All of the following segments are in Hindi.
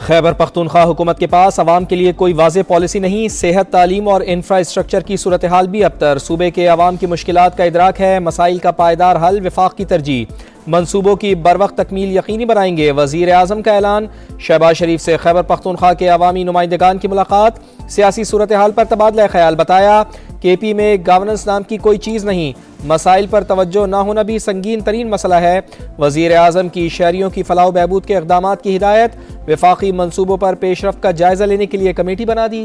खैबर पख्तूनख्वा हुकूमत के पास अवाम के लिए कोई वाज़ेह पॉलिसी नहीं। सेहत, तालीम और इंफ्रास्ट्रक्चर की सूरत हाल भी अबतर। सूबे के अवाम की मुश्किलात का इदराक है। मसाइल का पायदार हल वफाक की तरजीह। मनसूबों की बरवक्त तकमील यकीनी बनाएंगे। वज़ीर आज़म का ऐलान। शहबाज शरीफ से खैबर पख्तूनख्वा के अवामी नुमाइंदगान की मुलाकात। सियासी सूरत हाल पर तबादला ख्याल। बताया KP में गवर्नेंस नाम की कोई चीज़ नहीं। मसाइल पर तवज्जो न होना भी संगीन तरीन मसला है। वज़ीर आज़म की शहरियों की फलाह बहबूद के इक़दामात की हिदायत। वफाकी मनसूबों पर पेशरफ्त का जायजा लेने के लिए कमेटी बना दी।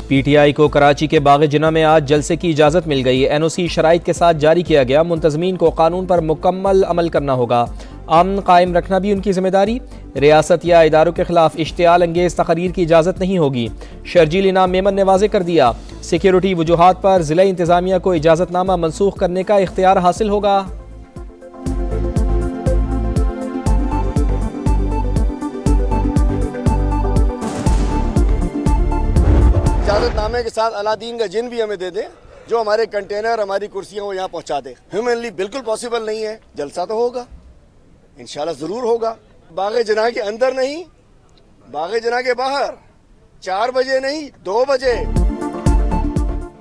PTI को कराची के बाग जिना में आज जलसे की इजाज़त मिल गई। NOC शराइत के साथ जारी किया गया। मुंतज़मीन को कानून पर मुकम्मल अमल करना होगा। अमन कायम रखना भी उनकी जिम्मेदारी। रियासत या इदारों के खिलाफ इश्तियाल अंगेज तकरीर की इजाज़त नहीं होगी। शर्जील इनाम मेमन ने वाज़े कर दिया। सिक्योरिटी वजूहात पर ज़िला इंतज़ामिया को इजाज़तनामा मनसूख करने का इख्तियार हासिल होगा। इजाज़तनामे के साथ अलादीन का जिन भी हमें दे दे, जो हमारे कंटेनर, हमारी कुर्सियां वो यहाँ पहुँचा दे। ह्यूमनली बिल्कुल पॉसिबल नहीं है। जलसा तो होगा, इंशाल्लाह ज़रूर होगा। बाग जना के अंदर नहीं, बाग जना के बाहर। 4 बजे नहीं, 2 बजे।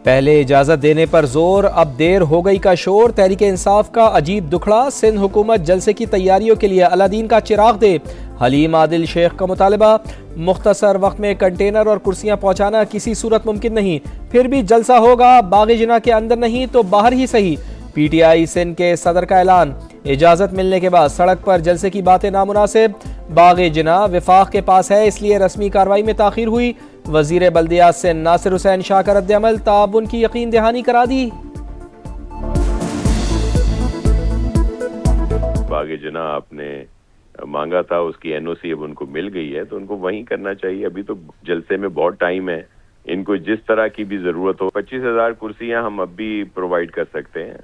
पहले इजाज़त देने पर जोर, अब देर हो गई का शोर। तहरीक इंसाफ का अजीब दुखड़ा। सिंध हुकूमत जलसे की तैयारियों के लिए अलादीन का चिराग दे। हलीम आदिल शेख का मुतालबा। मुख्तसर वक्त में कंटेनर और कुर्सियां पहुंचाना किसी सूरत मुमकिन नहीं। फिर भी जलसा होगा, बाग जिना के अंदर नहीं तो बाहर ही सही। PTI सिंध के सदर का ऐलान। इजाज़त मिलने के बाद सड़क पर जलसे की बातें नामुनासिब। बाग जिना वफाक के पास है, इसलिए रस्मी कार्रवाई में ताखीर हुई। वजीर बल्दियात से नासिर हुसैन शाह का रद्द-ए-अमल। ताउन की यकीन दहानी करा दी। बाग जिना आपने मांगा था, उसकी NOC अब उनको मिल गई है, तो उनको वहीं करना चाहिए। अभी तो जलसे में बहुत टाइम है। इनको जिस तरह की भी जरूरत हो, 25,000 कुर्सियां हम अब भी प्रोवाइड कर सकते हैं।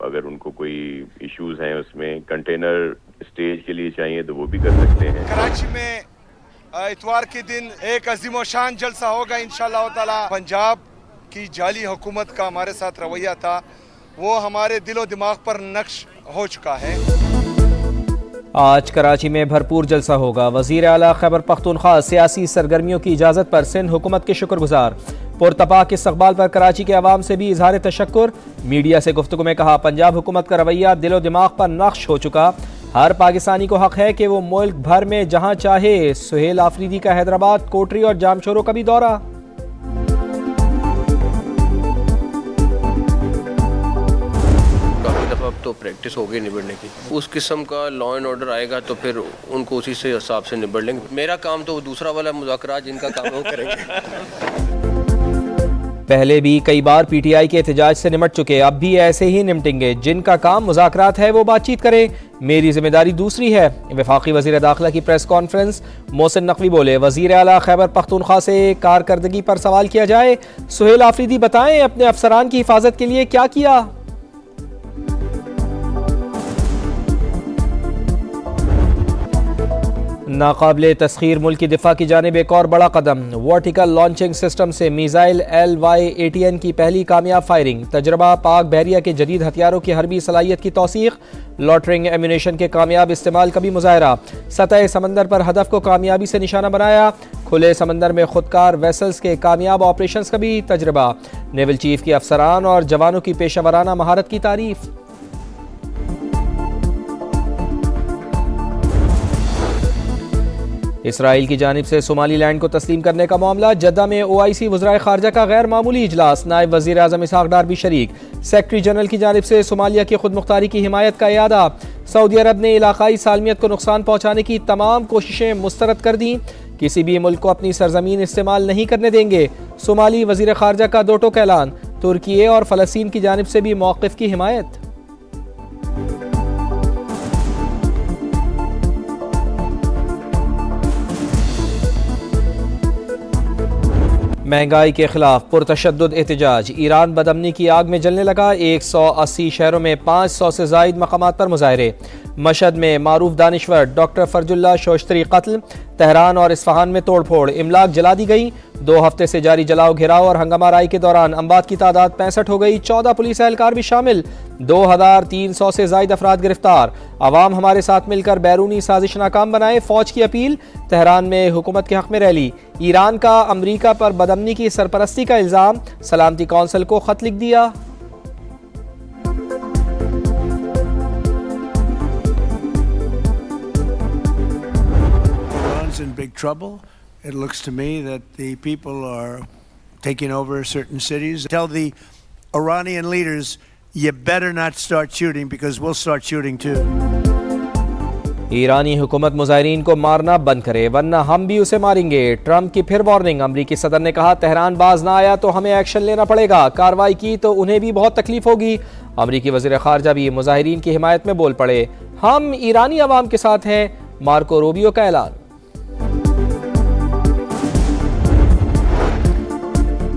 अगर उनको कोई इश्यूज हैं, उसमें कंटेनर स्टेज के लिए चाहिए तो वो भी कर सकते हैं। कराची में इतवार के दिन एक अजीम शान जलसा होगा इंशाअल्लाह ताला। पंजाब की जाली हुकूमत का हमारे साथ रवैया था, वो हमारे दिलो दिमाग पर नक्श हो चुका है। आज कराची में भरपूर जलसा होगा। वज़ीर आला खैबर पख्तूनख्वा सियासी सरगर्मियों की इजाज़त पर सिंध हुकूमत के शुक्रगुजार। पुरतपाक इस्तक़बाल पर कराची के अवाम से भी इजहार तशक्कुर। मीडिया से गुफ्तगू में कहा, पंजाब हुकूमत का रवैया दिलो दिमाग पर नक्श हो चुका। हर पाकिस्तानी को हक है कि वो मुल्क भर में जहाँ चाहे। सुहेल आफरीदी का हैदराबाद, कोटरी और जामशोरों का भी दौरा। अब तो प्रैक्टिस हो गई निबड़ने की। उस किस्म का लॉ एंड ऑर्डर आएगा तो फिर उनको उसी से हिसाब से निबड़ लेंगे। मेरा काम तो दूसरा वाला मुज़ाकरात जिनका काम वो करेंगे। पहले भी कई बार PTI के एहतजाज से निमट चुके, अब भी ऐसे ही निमटेंगे। जिनका काम मुज़ाकरात है वो बातचीत करे, मेरी जिम्मेदारी दूसरी है। वफाकी वज़ीर दाखिला की प्रेस कॉन्फ्रेंस। मोहसिन नकवी बोले, वज़ीर आला खैबर पख्तूनख्वा से कारकर्दगी पर सवाल किया जाए। सुहेल आफरीदी बताएं अपने अफसरान की हिफाजत के लिए क्या किया। नाकाबिले तस्खीर मुल्क की दिफा की जानिब एक और बड़ा कदम। वर्टिकल लॉन्चिंग सिस्टम से मिसाइल LY-18 की पहली कामयाब फायरिंग। तजर्बा पाक बहरिया के जदीद हथियारों की हरबी सलाहियत की तौसीक। लॉटरिंग एम्यूनेशन के कामयाब इस्तेमाल का भी मुजाहरा। सतह समंदर पर हदफ को कामयाबी से निशाना बनाया। खुले समंदर में खुदकार वेसल्स के कामयाब ऑपरेशन का भी तजर्बा। नेवल चीफ की अफसरान और जवानों की पेशावराना महारत की तारीफ। इसराइल की जानिब से सोमालीलैंड को तस्लीम करने का मामला। जद्दा में OIC वज़राए खारजा का गैर मामूली इजलास। नायब वज़ीर आज़म इसहाक डार भी शरीक। सेक्रेटरी जनरल की जानिब से सोमालिया की खुद मुख्तारी की हिमायत का इरादा। सऊदी अरब ने इलाकाई सालमियत को नुकसान पहुँचाने की तमाम कोशिशें मुस्तरद कर दी। किसी भी मुल्क को अपनी सरजमीन इस्तेमाल नहीं करने देंगे। सोमाली वज़ीर खारजा का दो टोक ऐलान। तुर्की और फ़लस्तीन की जानिब से भी मौक़िफ़ की हिमायत। महंगाई के खिलाफ पुरतशद्दुद एहतजाज। ईरान बदअमनी की आग में जलने लगा। 180 शहरों में 500 से जायद मकामात पर मुजाहरे। मशहद में मारूफ दानिश्वर डॉक्टर फरजुल्लाह शोश्तरी कत्ल। तेहरान और इस्फहान में तोड़फोड़, इमलाक जला दी गई। 2 हफ्ते से जारी जलाओ घिराव और हंगामा राई के दौरान अमवात की तादाद 65 हो गई। 14 पुलिस एहलकार भी शामिल। 2300 से ज्यादा अफराद गिरफ्तार। अवाम हमारे साथ मिलकर बैरूनी साजिश नाकाम बनाए, फौज की अपील। तेहरान में हुकूमत के हक में रैली। ईरान का अमरीका पर बदअमनी की सरपरस्ती का इल्जाम, सलामती कौंसिल को खत लिख दिया। In big trouble. It looks to me that the people are taking over certain cities. Tell the Iranian leaders, you better not start shooting because we'll start shooting too. ईरानी हुकूमत मुजाहिरीन को मारना बंद करे वरना हम भी उसे मारेंगे। ट्रंप की फिर वार्निंग। अमरीकी सदर ने कहा तेहरान बाज ना आया तो हमें एक्शन लेना पड़ेगा, कार्रवाई की तो उन्हें भी बहुत तकलीफ होगी। अमरीकी वज़ीर ख़ारजा भी मुजाहिरीन की हिमायत में बोल पड़े। हम ईरानी अवाम के साथ हैं, मार्को रूबियो का ऐलान।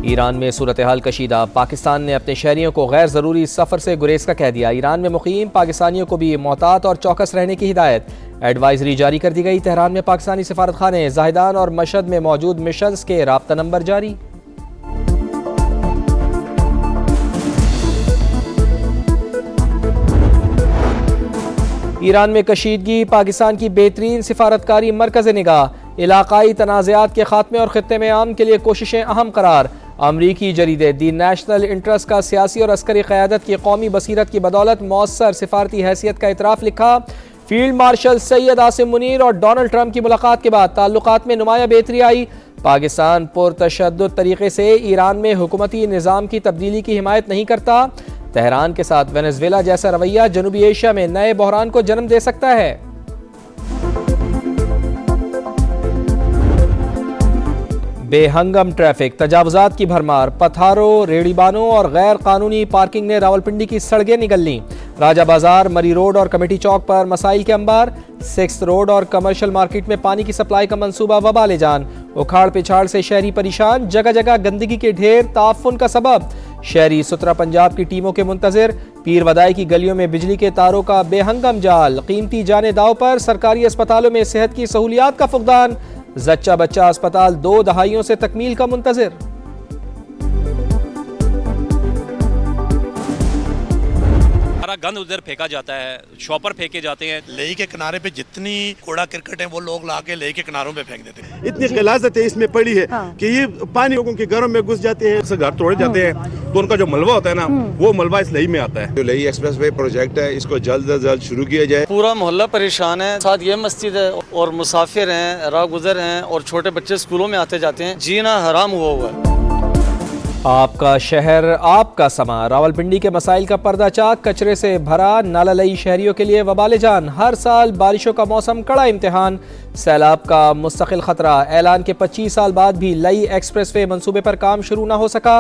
ईरान में सूरत हाल कशीदा। पाकिस्तान ने अपने शहरियों को गैर ज़रूरी सफ़र से गुरेज का कह दिया। ईरान में मुकीम पाकिस्तानियों को भी मोहतात और चौकस रहने की हिदायत। एडवाइजरी जारी कर दी गई। तेहरान में पाकिस्तानी सफारत खाने, जाहिदान और मशहद में मौजूद मिशंस के राब्ता नंबर जारी। ईरान में कशीदगी, पाकिस्तान की बेहतरीन सिफारतकारी मरकज़ निगाह। इलाकाई तनाज़ात के खात्मे और खित्ते में आम के लिए कोशिशें अहम करार। अमरीकी जरीदे दी नेशनल इंटरेस्ट का सियासी और अस्करी क़यादत की कौमी बसीरत की बदौलत मौसर सिफारती हैसियत का इतराफ़ लिखा। फील्ड मार्शल सैयद आसिम मुनीर और डोनाल्ड ट्रंप की मुलाकात के बाद ताल्लुकात में नुमाया बेहतरी आई। पाकिस्तान पुरतशद्दुद तरीके से ईरान में हुकूमती निज़ाम की तब्दीली की हिमायत नहीं करता। तेहरान के साथ वेनेजुएला जैसा रवैया जनूबी एशिया में नए बहरान को जन्म दे सकता है। बेहंगम ट्रैफिक, तजावुजात की भरमार। पथारों, रेड़ीबानों और गैर कानूनी पार्किंग ने रावलपिंडी की सड़कें निगल लीं। राजा बाजार, मरी रोड और कमेटी चौक पर मसाइल के अंबार। 6th रोड और कमर्शियल मार्केट में पानी की सप्लाई का मंसूबा वबाले जान। उखाड़ पिछाड़ से शहरी परेशान, जगह जगह गंदगी के ढेर ताफुन का सबब। शहरी सुतरा पंजाब की टीमों के मुंतजिर। पीर वदाई की गलियों में बिजली के तारों का बेहंगम जाल। कीमती जाने दाव पर सरकारी अस्पतालों में सेहत की सहूलियात का फुकदान। जच्चा बच्चा अस्पताल 2 दहाइयों से तकमील का मुंतजिर। गंद उधर फेंका जाता है, शॉपर फेंके जाते हैं। लेई के किनारे पे जितनी कूड़ा करकट है वो लोग लाके लेई के किनारों पे फेंक देते हैं। इतनी गिलाजत है इसमें पड़ी है कि ये पानी लोगों के घरों में घुस जाते हैं। घर तोड़े जाते हैं तो उनका जो मलबा होता है ना, वो मलबा इस लेई में आता है। जो लेई एक्सप्रेस वे प्रोजेक्ट है, इसको जल्द से जल्द शुरू किया जाए। पूरा मोहल्ला परेशान है। साथ ये मस्जिद है और मुसाफिर हैं, राह गुजर हैं और छोटे बच्चे स्कूलों में आते जाते हैं। जीना हराम हुआ हुआ है। आपका शहर, आपका समा। रावलपिंडी के मसाइल का पर्दा चाक, कचरे से भरा नाला लई शहरियों के लिए वबाले जान। हर साल बारिशों का मौसम कड़ा इम्तिहान। सैलाब का मुस्तकिल खतरा। ऐलान के 25 साल बाद भी लई एक्सप्रेस वे मंसूबे पर काम शुरू ना हो सका।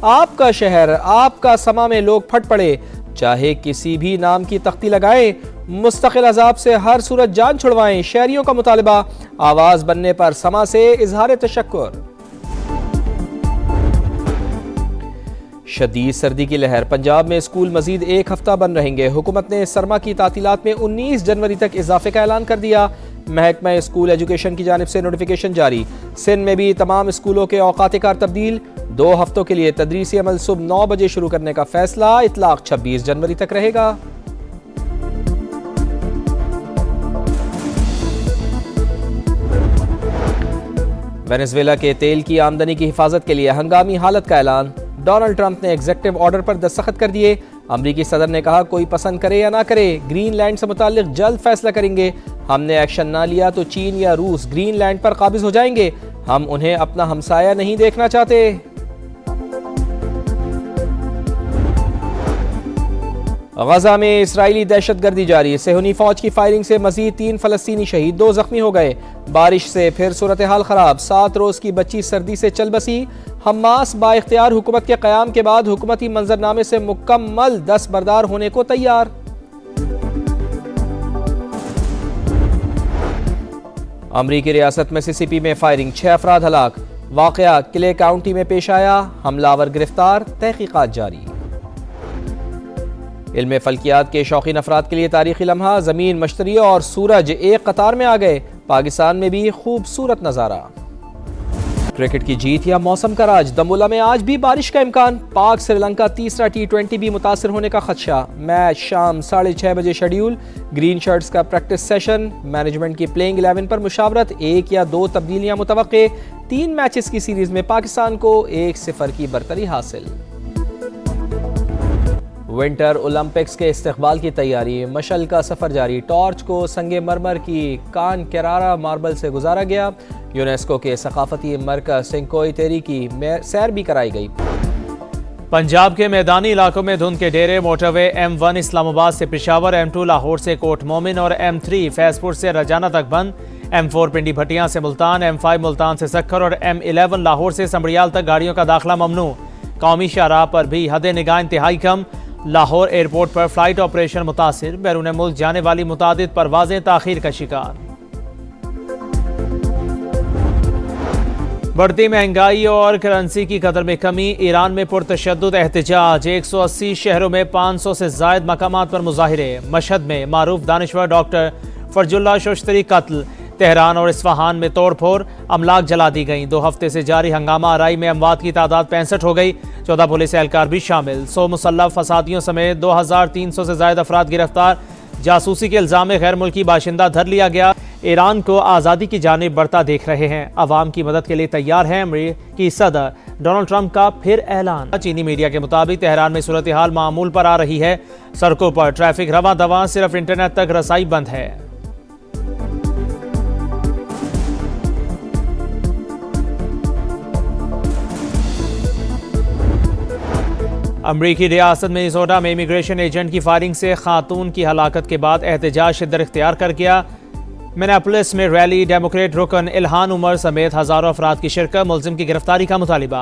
आपका शहर, आपका समा में लोग फट पड़े, चाहे किसी भी नाम की तख्ती लगाएं। मुस्तकिल अजाब से हर सूरत जान छुड़वाएं। शहरियों का मुतालिबा, आवाज बनने पर समा से इजहार तशक्कुर। शदीद सर्दी की लहर। पंजाब में स्कूल मजीद 1 हफ्ता बंद रहेंगे। हुकूमत ने सरमा की तातीलात में 19 जनवरी तक इजाफे का ऐलान कर दिया। महकमा स्कूल एजुकेशन की जानिब से नोटिफिकेशन जारी। सिंध में भी तमाम स्कूलों के औकात कार तब्दील। 2 हफ्तों के लिए तदरीसी अमल सुबह 9 बजे शुरू करने का फैसला। इतलाक 26 जनवरी तक रहेगा। वेनेजुएला के तेल की आमदनी की हिफाजत के लिए हंगामी हालत का ऐलान। डोनाल्ड ट्रंप ने एग्जीक्यूटिव ऑर्डर पर दस्तखत कर दिए। अमरीकी सदर ने कहा कोई पसंद करे या ना करे, ग्रीनलैंड से मुताल्लिक जल्द फैसला करेंगे। हमने एक्शन ना लिया तो चीन या रूस ग्रीनलैंड पर काबिज हो जाएंगे। हम उन्हें अपना हमसाया नहीं देखना चाहते। गजा में इस्राएली दहशतगर्दी जारी। सेहूनी फौज की फायरिंग से मजीद 3 फलस्तीनी शहीद, 2 जख्मी हो गए। बारिश से फिर सूरत हाल खराब। 7 रोज की बच्ची सर्दी से चल बसी। हमास बाइख्तियार हुकूमत के क़याम के बाद हुकूमती मंजरनामे से मुकम्मल दस्तबरदार होने को तैयार। अमरीकी रियासत मिसिसिपी में फायरिंग, 6 अफराद हलाक। वाक़या क्ले काउंटी में पेश आया। हमलावर गिरफ्तार, तहकीकात जारी। इल्म फल्कियात के शौकीन अफराद के लिए तारीखी लम्हा। ज़मीन, मश्तरी और सूरज एक कतार में आ गए। पाकिस्तान में भी खूबसूरत नज़ारा। क्रिकेट की जीत या मौसम का राज, दमोला में आज भी बारिश का इम्कान। पाक श्रीलंका तीसरा T20 भी मुतासिर होने का खदशा। मैच शाम 6:30 बजे शेड्यूल। ग्रीन शर्ट्स का प्रैक्टिस सेशन। मैनेजमेंट की प्लेइंग 11 पर मुशावरत। 1 या 2 तब्दीलियां मुतवक्के। 3 मैचेस की सीरीज में पाकिस्तान को 1-0 की बरतरी हासिल। विंटर ओलंपिक्स के इस्तकबाल की तैयारी, मशल का सफर जारी। टॉर्च को संगे मरमर की कान केरारा मार्बल से गुजारा गया। यूनेस्को के सकाफती मरकज सिंकोई तेरी की सैर भी कराई गई। पंजाब के मैदानी इलाकों में धुंध के डेरे। मोटरवे M1 इस्लामाबाद से पेशावर, M2 लाहौर से कोट मोमिन और M3 फैजपुर से रजाना तक बंद। M4 पिंडी भटियां से मुल्तान, M5 मुल्तान से सक्खर और M11 लाहौर से समड़ियाल तक गाड़ियों का दाखिला ममनू। कौमी शाहराह पर भी हद निगाह इंतहाई कम। लाहौर एयरपोर्ट पर फ्लाइट ऑपरेशन मुतासिर। बैरून मुल्क जाने वाली मुतादिद परवाजें ताखीर का शिकार। बढ़ती महंगाई और करेंसी की कदर में कमी। ईरान में पुरतशद्दुद एहतजाज। 180 शहरों में 500 से जायद मकामात पर मुजाहिरे। मशहद में मारूफ दानिश्वर डॉक्टर फरजुल्ला शोश्तरी कत्ल। तेहरान और इस्फहान में तोड़फोड़, अमलाक जला दी गई। 2 हफ्ते से जारी हंगामा आराई में अमवात की तादाद 65 हो गई। 14 पुलिस एहलकार भी शामिल। 100 मुसल्लह फसादियों समेत 2300 से ज्यादा अफराद गिरफ्तार। जासूसी के इल्जाम में गैर मुल्की बाशिंदा धर लिया गया। ईरान को आज़ादी की जानिब बढ़ता देख रहे हैं। अवाम की मदद के लिए तैयार हैं अमेरिकी सदर डोनाल्ड ट्रंप का फिर ऐलान। चीनी मीडिया के मुताबिक तेहरान में सूरत हाल मामूल पर आ रही है। सड़कों पर ट्रैफिक रवा दवा, सिर्फ इंटरनेट तक रसाई बंद है। अमरीकी रियासत मिनेसोटा में इमिग्रेशन एजेंट की फायरिंग से खातून की हलाकत के बाद एहतजाज शिद्दत इख्तियार कर गया। मिनेपोलिस में रैली। डेमोक्रेट रुकन इल्हान उमर समेत हजारों अफराद की शिरकत। मुलजिम की गिरफ्तारी का मुतालिबा।